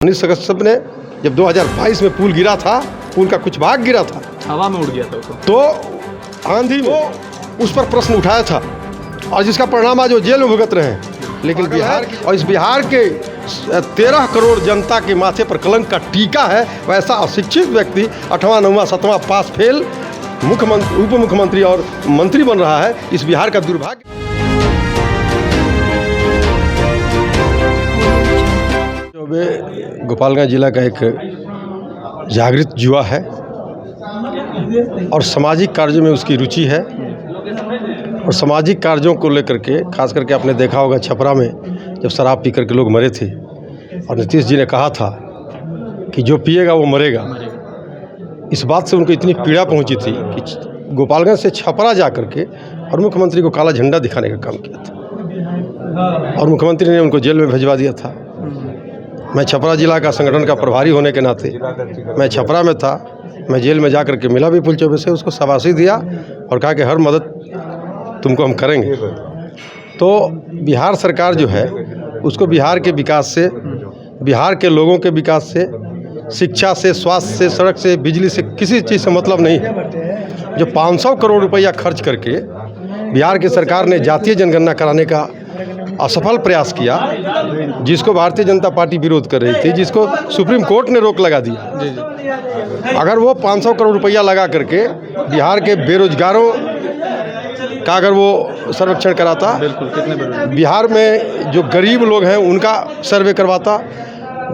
मनीष कश्यप ने जब 2022 में पुल गिरा था, पुल का कुछ भाग गिरा था, हवा में उड़ गया था तो आंधी में उस पर प्रश्न उठाया था और जिसका परिणाम आज वो जेल में भुगत रहे हैं। लेकिन बिहार और इस बिहार के 13 करोड़ जनता के माथे पर कलंक का टीका है। वैसा अशिक्षित व्यक्ति 8वां 9वां 7वां पास फेल मुख्यमंत्री, उप मुख्यमंत्री और मंत्री बन रहा है। इस बिहार का दुर्भाग्य। गोपालगंज जिला का एक जागृत युवा है और सामाजिक कार्यों में उसकी रुचि है और सामाजिक कार्यों को लेकर के खास करके आपने देखा होगा छपरा में जब शराब पी करके लोग मरे थे और नीतीश जी ने कहा था कि जो पिएगा वो मरेगा। इस बात से उनको इतनी पीड़ा पहुंची थी कि गोपालगंज से छपरा जा करके और मुख्यमंत्री को काला झंडा दिखाने का काम किया था और मुख्यमंत्री ने उनको जेल में भिजवा दिया था। मैं छपरा जिला का संगठन का प्रभारी होने के नाते मैं छपरा में था। मैं जेल में जा कर के मिला भी पुल चौबे से, उसको शाबाशी दिया और कहा कि हर मदद तुमको हम करेंगे। तो बिहार सरकार जो है उसको बिहार के विकास से, बिहार के लोगों के विकास से, शिक्षा से, स्वास्थ्य से, सड़क से, बिजली से किसी चीज़ से मतलब नहीं है। जो 500 करोड़ रुपया खर्च करके बिहार की सरकार ने जातीय जनगणना कराने का असफल प्रयास किया, जिसको भारतीय जनता पार्टी विरोध कर रही थी, जिसको सुप्रीम कोर्ट ने रोक लगा दिया। अगर वो 500 करोड़ रुपया लगा करके बिहार के बेरोजगारों का अगर वो सर्वेक्षण कराता, बिहार में जो गरीब लोग हैं उनका सर्वे करवाता,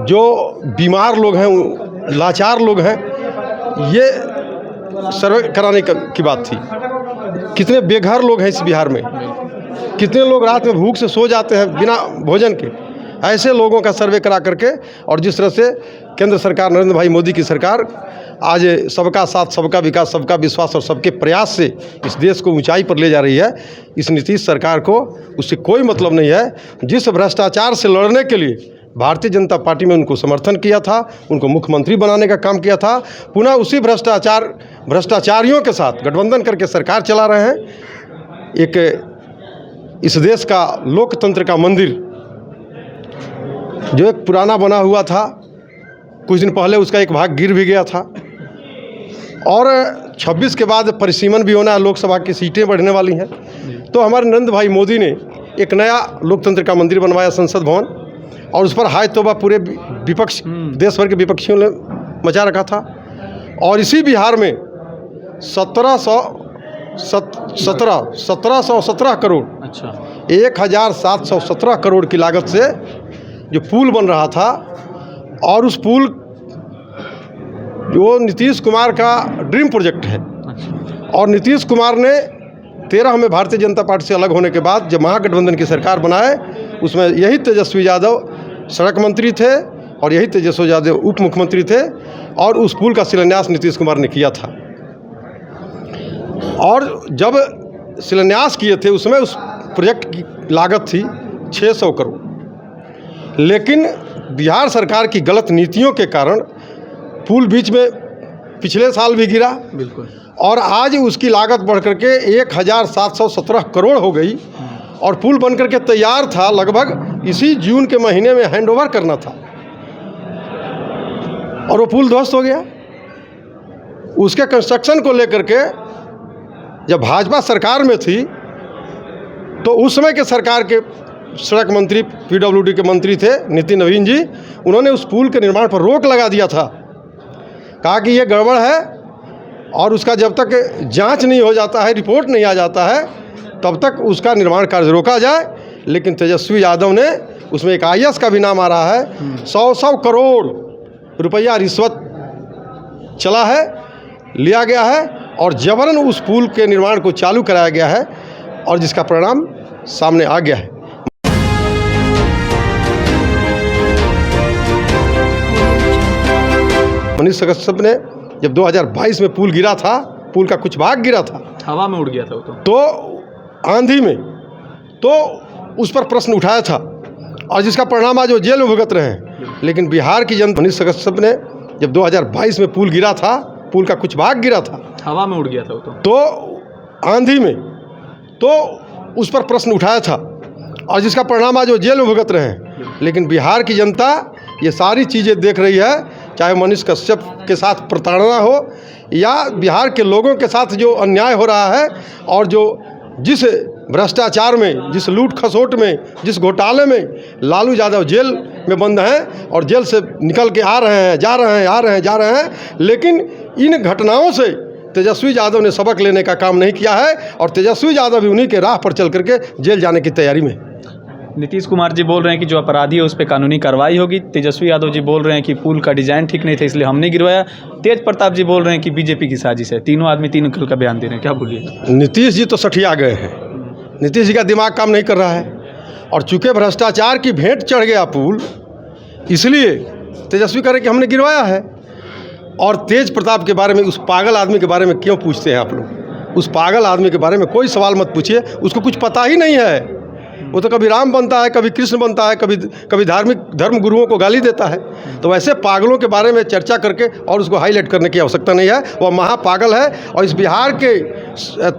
जो बीमार लोग हैं, लाचार लोग हैं, ये सर्वे कराने की बात थी। कितने बेघर लोग हैं इस बिहार में, कितने लोग रात में भूख से सो जाते हैं बिना भोजन के, ऐसे लोगों का सर्वे करा करके और जिस तरह से केंद्र सरकार, नरेंद्र भाई मोदी की सरकार आज सबका साथ, सबका विकास, सबका विश्वास और सबके प्रयास से इस देश को ऊंचाई पर ले जा रही है, इस नीतीश सरकार को उससे कोई मतलब नहीं है। जिस भ्रष्टाचार से लड़ने के लिए भारतीय जनता पार्टी में उनको समर्थन किया था, उनको मुख्यमंत्री बनाने का काम किया था, पुनः उसी भ्रष्टाचारियों के साथ गठबंधन करके सरकार चला रहे हैं। एक इस देश का लोकतंत्र का मंदिर जो एक पुराना बना हुआ था, कुछ दिन पहले उसका एक भाग गिर भी गया था और 26 के बाद परिसीमन भी होना है, लोकसभा की सीटें बढ़ने वाली हैं। तो हमारे नरेंद्र भाई मोदी ने एक नया लोकतंत्र का मंदिर बनवाया, संसद भवन, और उस पर हाय तौबा पूरे विपक्ष, देश भर के विपक्षियों ने मचा रखा था। और इसी बिहार में 1717 करोड़, 1717 करोड़ की लागत से जो पुल बन रहा था, और उस पुल जो नीतीश कुमार का ड्रीम प्रोजेक्ट है। और नीतीश कुमार ने 13 में भारतीय जनता पार्टी से अलग होने के बाद जब महागठबंधन की सरकार बनाए, उसमें यही तेजस्वी यादव सड़क मंत्री थे और यही तेजस्वी यादव उप मुख्यमंत्री थे और उस पुल का शिलान्यास नीतीश कुमार ने किया था। और जब शिलान्यास किए थे उसमें उस प्रोजेक्ट की लागत थी 600 करोड़, लेकिन बिहार सरकार की गलत नीतियों के कारण पुल बीच में पिछले साल भी गिरा, बिल्कुल, और आज उसकी लागत बढ़ करके 1717 करोड़ हो गई और पुल बन करके तैयार था, लगभग इसी जून के महीने में हैंडओवर करना था और वो पुल ध्वस्त हो गया। उसके कंस्ट्रक्शन को लेकर के जब भाजपा सरकार में थी तो उस समय के सरकार के सड़क मंत्री, पीडब्ल्यूडी के मंत्री थे नितिन नवीन जी, उन्होंने उस पुल के निर्माण पर रोक लगा दिया था, कहा कि ये गड़बड़ है और उसका जब तक जांच नहीं हो जाता है, रिपोर्ट नहीं आ जाता है, तब तक उसका निर्माण कार्य रोका जाए। लेकिन तेजस्वी यादव ने उसमें एक IAS का भी नाम आ रहा है, 100 करोड़ रुपया रिश्वत चला है, लिया गया है और जबरन उस पुल के निर्माण को चालू कराया गया है और जिसका परिणाम सामने आ गया है। मनीष कश्यप ने जब 2022 में पुल गिरा था, पुल का कुछ भाग गिरा था, हवा में उड़ गया था तो आंधी में, तो उस पर प्रश्न उठाया था और जिसका परिणाम आज वो जेल में भुगत रहे हैं। लेकिन बिहार की जनता, मनीष कश्यप ने जब 2022 में पुल गिरा था, पुल का कुछ भाग गिरा था, हवा में उड़ गया था तो आंधी में, तो उस पर प्रश्न उठाया था और जिसका परिणाम आज वो जेल में भुगत रहे हैं। लेकिन बिहार की जनता ये सारी चीज़ें देख रही है, चाहे मनीष कश्यप के साथ प्रताड़ना हो या बिहार के लोगों के साथ जो अन्याय हो रहा है और जो जिस भ्रष्टाचार में, जिस लूट खसोट में, जिस घोटाले में लालू यादव जेल में बंद हैं और जेल से निकल के आ रहे हैं, जा रहे हैं, आ रहे हैं, जा रहे हैं, लेकिन इन घटनाओं से तेजस्वी यादव ने सबक लेने का काम नहीं किया है और तेजस्वी यादव भी उन्हीं के राह पर चल करके जेल जाने की तैयारी में। नीतीश कुमार जी बोल रहे हैं कि जो अपराधी है उस पर कानूनी कार्रवाई होगी। तेजस्वी यादव जी बोल रहे हैं कि पुल का डिज़ाइन ठीक नहीं था इसलिए हमने गिरवाया। तेज प्रताप जी बोल रहे हैं कि बीजेपी की साजिश है। तीनों आदमी तीन कल का बयान दे रहे हैं, क्या बोलिए? नीतीश जी तो सठिया गए हैं, नीतीश जी का दिमाग काम नहीं कर रहा है और चूँकि भ्रष्टाचार की भेंट चढ़ गया पुल, इसलिए तेजस्वी कह रहे कि हमने गिरवाया है। और तेज प्रताप के बारे में, उस पागल आदमी के बारे में क्यों पूछते हैं आप लोग? उस पागल आदमी के बारे में कोई सवाल मत पूछिए, उसको कुछ पता ही नहीं है। वो तो कभी राम बनता है, कभी कृष्ण बनता है, कभी धार्मिक धर्म गुरुओं को गाली देता है। तो वैसे पागलों के बारे में चर्चा करके और उसको हाईलाइट करने की आवश्यकता नहीं है। वह महापागल है और इस बिहार के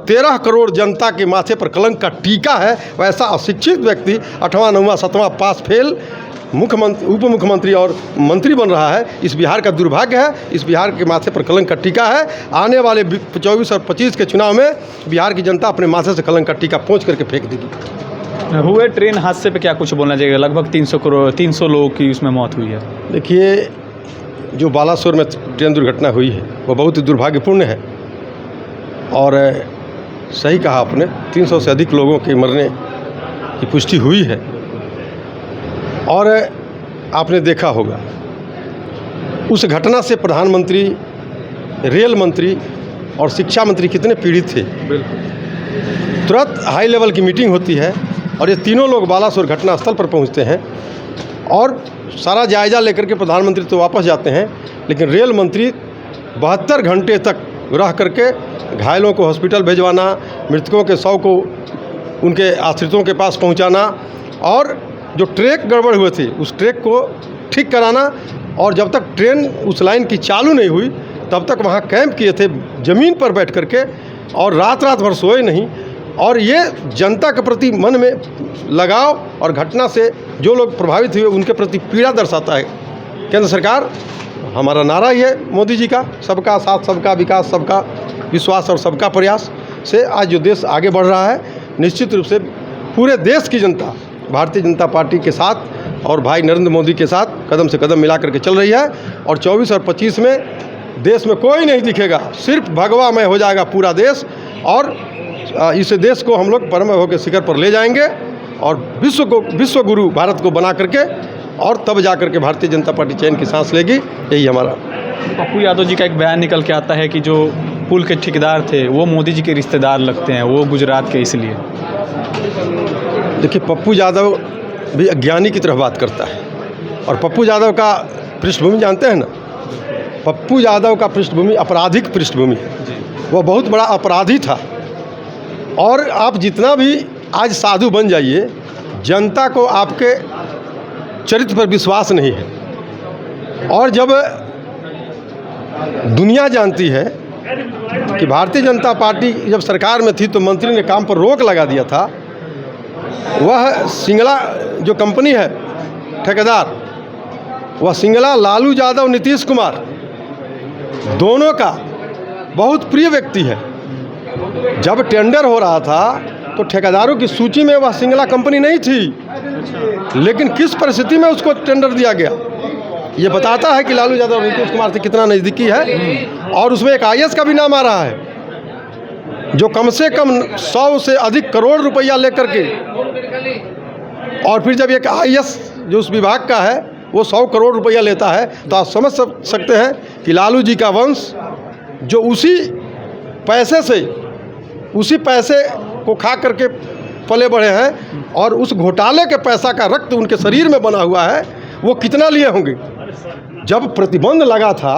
13 करोड़ जनता के माथे पर कलंक का टीका है। वैसा अशिक्षित व्यक्ति 8वां 9वां 7वां पास फेल मुख्यमंत्री, उप मुख्यमंत्री और मंत्री बन रहा है। इस बिहार का दुर्भाग्य है, इस बिहार के माथे पर कलंक का टीका है। आने वाले 24 और 25 के चुनाव में बिहार की जनता अपने माथे से कलंक का टीका पोंछ करके फेंक देगी। हुए ट्रेन हादसे पे क्या कुछ बोलना चाहिए? लगभग 300 लोगों की उसमें मौत हुई है। देखिए, जो बालासोर में ट्रेन दुर्घटना हुई है वो बहुत ही दुर्भाग्यपूर्ण है और सही कहा आपने, 300 से अधिक लोगों के मरने की पुष्टि हुई है। और आपने देखा होगा उस घटना से प्रधानमंत्री, रेल मंत्री और शिक्षा मंत्री कितने पीड़ित थे। तुरंत हाई लेवल की मीटिंग होती है और ये तीनों लोग बालासोर घटनास्थल पर पहुंचते हैं और सारा जायज़ा लेकर के प्रधानमंत्री तो वापस जाते हैं, लेकिन रेल मंत्री 72 घंटे तक रह करके घायलों को हॉस्पिटल भिजवाना, मृतकों के शव को उनके आश्रितों के पास पहुंचाना और जो ट्रैक गड़बड़ हुए थे उस ट्रैक को ठीक कराना। और जब तक ट्रेन उस लाइन की चालू नहीं हुई तब तक वहाँ कैंप किए थे ज़मीन पर बैठ करके और रात भर सोए नहीं। और ये जनता के प्रति मन में लगाव और घटना से जो लोग प्रभावित हुए उनके प्रति पीड़ा दर्शाता है। केंद्र सरकार, हमारा नारा ही है मोदी जी का, सबका साथ, सबका विकास, सबका विश्वास और सबका प्रयास से आज जो देश आगे बढ़ रहा है, निश्चित रूप से पूरे देश की जनता भारतीय जनता पार्टी के साथ और भाई नरेंद्र मोदी के साथ कदम से कदम मिला करके चल रही है। और 24 और 25 में देश में कोई नहीं दिखेगा, सिर्फ भगवामय हो जाएगा पूरा देश और इस देश को हम लोग परम वैभव के शिखर पर ले जाएंगे और विश्व गुरु भारत को बना करके और तब जा करके भारतीय जनता पार्टी चैन की सांस लेगी। यही हमारा। पप्पू यादव जी का एक बयान निकल के आता है कि जो पुल के ठेकेदार थे वो मोदी जी के रिश्तेदार लगते हैं, वो गुजरात के, इसलिए। देखिए, पप्पू यादव भी अज्ञानी की तरह बात करता है और पप्पू यादव का पृष्ठभूमि जानते हैं ना? पप्पू यादव का पृष्ठभूमि आपराधिक पृष्ठभूमि है। वह बहुत बड़ा अपराधी था और आप जितना भी आज साधु बन जाइए, जनता को आपके चरित्र पर विश्वास नहीं है। और जब दुनिया जानती है कि भारतीय जनता पार्टी जब सरकार में थी तो मंत्री ने काम पर रोक लगा दिया था, वह सिंगला जो कंपनी है ठेकेदार, वह सिंगला लालू यादव, नीतीश कुमार दोनों का बहुत प्रिय व्यक्ति है। जब टेंडर हो रहा था तो ठेकेदारों की सूची में वह सिंगला कंपनी नहीं थी, लेकिन किस परिस्थिति में उसको टेंडर दिया गया ये बताता है कि लालू यादव और नीतीश कुमार से कितना नज़दीकी है। और उसमें एक IAS का भी नाम आ रहा है जो कम से कम 100 से अधिक करोड़ रुपया लेकर के, और फिर जब एक IAS जो उस विभाग का है वो 100 करोड़ रुपया लेता है तो आप समझ सकते हैं कि लालू जी का वंश जो उसी पैसे को खा करके पले बढ़े हैं और उस घोटाले के पैसा का रक्त उनके शरीर में बना हुआ है, वो कितना लिए होंगे। जब प्रतिबंध लगा था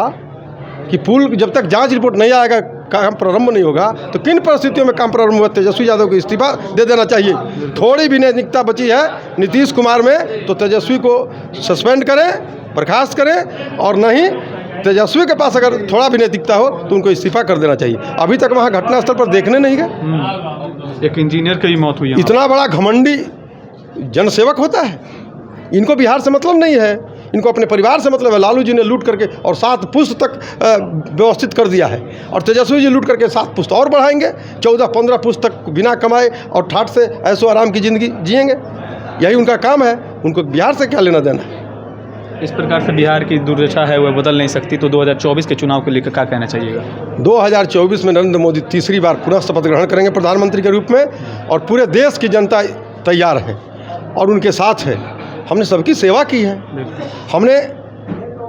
कि पुल जब तक जांच रिपोर्ट नहीं आएगा काम प्रारंभ नहीं होगा, तो किन परिस्थितियों में काम प्रारंभ हुआ? तेजस्वी यादव को इस्तीफा दे देना चाहिए। थोड़ी भी नैतिकता बची है नीतीश कुमार में तो तेजस्वी को सस्पेंड करें, बर्खास्त करें, और नहीं तेजस्वी के पास अगर थोड़ा भी नैतिकता हो तो उनको इस्तीफा कर देना चाहिए। अभी तक वहाँ घटनास्थल पर देखने नहीं गए। एक इंजीनियर की मौत हुई। इतना बड़ा घमंडी जनसेवक होता है, इनको बिहार से मतलब नहीं है। इनको अपने परिवार से मतलब है। लालू जी ने लूट करके और 7 पुश्त तक व्यवस्थित कर दिया है, और तेजस्वी जी लूट करके 7 पुश्त और बढ़ाएंगे, 14-15 पुश्त तक बिना कमाए और ठाट से ऐशो आराम की ज़िंदगी जिएंगे। यही उनका काम है, उनको बिहार से क्या लेना देना है। इस प्रकार से बिहार की दुर्दशा है वह बदल नहीं सकती, तो 2024 के चुनाव को लेकर क्या कहना चाहिएगा? 2024 में नरेंद्र मोदी तीसरी बार पुनः शपथ ग्रहण करेंगे प्रधानमंत्री के रूप में, और पूरे देश की जनता तैयार है और उनके साथ है। हमने सबकी सेवा की है। हमने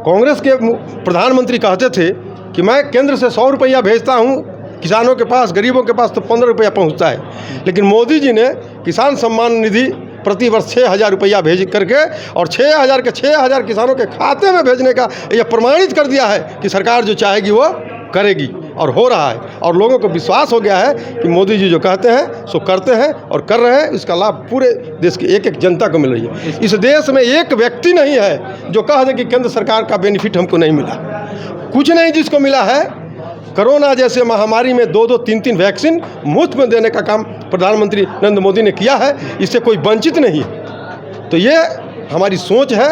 कांग्रेस के प्रधानमंत्री कहते थे कि मैं केंद्र से 100 रुपया भेजता हूँ किसानों के पास, गरीबों के पास तो 15 रुपया पहुँचता है, लेकिन मोदी जी ने किसान सम्मान निधि प्रति वर्ष 6,000 रुपया भेज करके और 6,000 के 6,000 किसानों के खाते में भेजने का यह प्रमाणित कर दिया है कि सरकार जो चाहेगी वो करेगी, और हो रहा है। और लोगों को विश्वास हो गया है कि मोदी जी जो कहते हैं सो करते हैं और कर रहे हैं। इसका लाभ पूरे देश की एक एक जनता को मिल रही है। इस देश में एक व्यक्ति नहीं है जो कह दे कि केंद्र सरकार का बेनिफिट हमको नहीं मिला। कुछ नहीं जिसको मिला है। कोरोना जैसे महामारी में 2-2, 3-3 वैक्सीन मुफ्त में देने का काम प्रधानमंत्री नरेंद्र मोदी ने किया है। इससे कोई वंचित नहीं है। तो ये हमारी सोच है,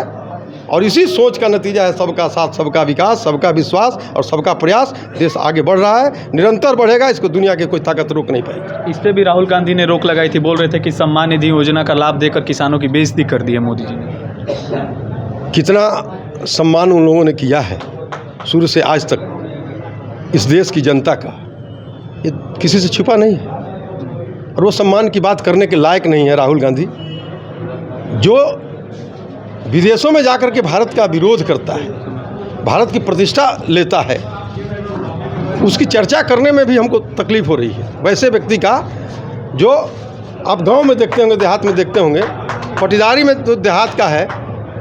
और इसी सोच का नतीजा है सबका साथ, सबका विकास, सबका विश्वास और सबका प्रयास। देश आगे बढ़ रहा है, निरंतर बढ़ेगा, इसको दुनिया की कोई ताकत रोक नहीं पाएगी। इस पर भी राहुल गांधी ने रोक लगाई थी, बोल रहे थे कि सम्मान निधि योजना का लाभ देकर किसानों की बेइज्जती कर दी है मोदी जी ने। कितना सम्मान उन लोगों ने किया है शुरू से आज तक इस देश की जनता का, ये किसी से छुपा नहीं है। और वो सम्मान की बात करने के लायक नहीं है राहुल गांधी, जो विदेशों में जाकर के भारत का विरोध करता है, भारत की प्रतिष्ठा लेता है। उसकी चर्चा करने में भी हमको तकलीफ़ हो रही है। वैसे व्यक्ति का जो आप गांव में देखते होंगे, देहात में देखते होंगे, पटीदारी में तो देहात का है,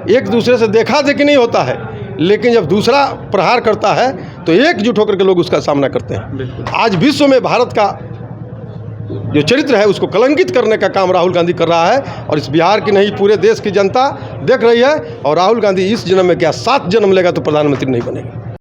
एक दूसरे से देखा देखी नहीं होता है, लेकिन जब दूसरा प्रहार करता है तो एकजुट होकर के लोग उसका सामना करते हैं। आज विश्व में भारत का जो चरित्र है उसको कलंकित करने का काम राहुल गांधी कर रहा है, और इस बिहार की नहीं पूरे देश की जनता देख रही है। और राहुल गांधी इस जन्म में क्या 7 जन्म लेगा तो प्रधानमंत्री नहीं बनेगा।